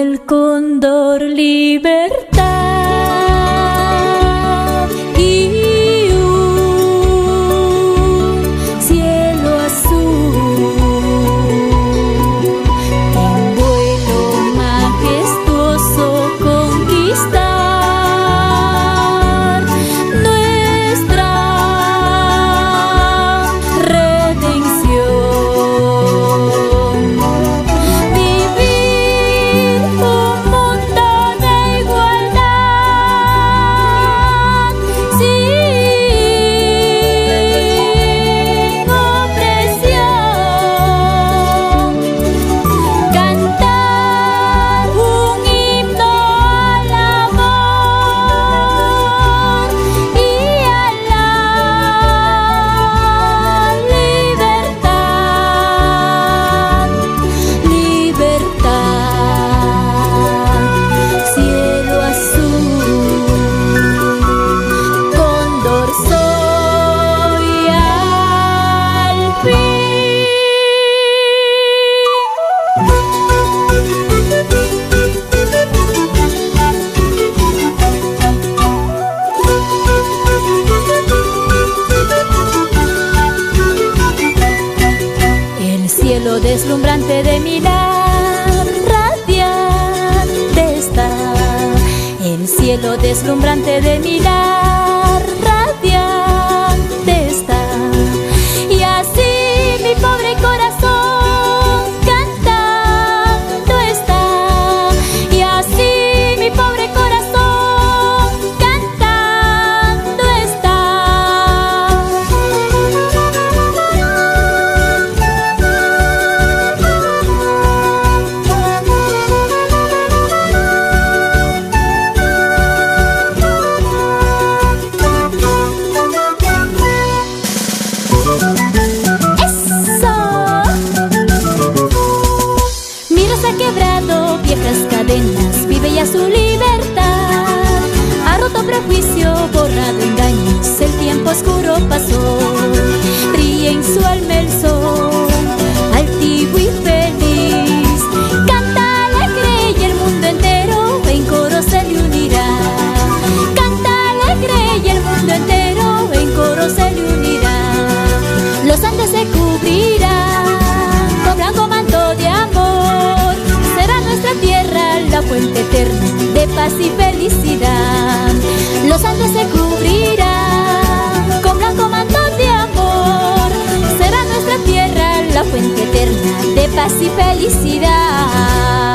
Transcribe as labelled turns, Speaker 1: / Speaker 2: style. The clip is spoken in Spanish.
Speaker 1: el cóndor libertad y un cielo azul en vuelo majestuoso conquistar nuestra redención. Vivir un mundo de igualdad sin opresión. Cantar un himno al amor y a la libertad. Libertad, cielo azul, cóndor soy al fin. El cielo deslumbrante de Milán radiante está. El cielo deslumbrante de Milán radiante está. Y así mi pobre corazón cantando está. Y así mi pobre corazón cantando está. ¡Eso! Mi rosa ha quebrado viejas cadenas, vive ya su libertad. Ha roto prejuicio, borrado engaños, el tiempo oscuro pasó. Brilla en su alma el sol, altivo y feliz. Canta alegre y el mundo entero en coro se le unirá. Canta alegre y el mundo entero en coro se le unirá. Los Andes se cubrirán con blanco manto de amor. Será nuestra tierra la fuente eterna de paz y felicidad. Los Andes se cubrirán con blanco manto de amor. Será nuestra tierra la fuente eterna de paz y felicidad.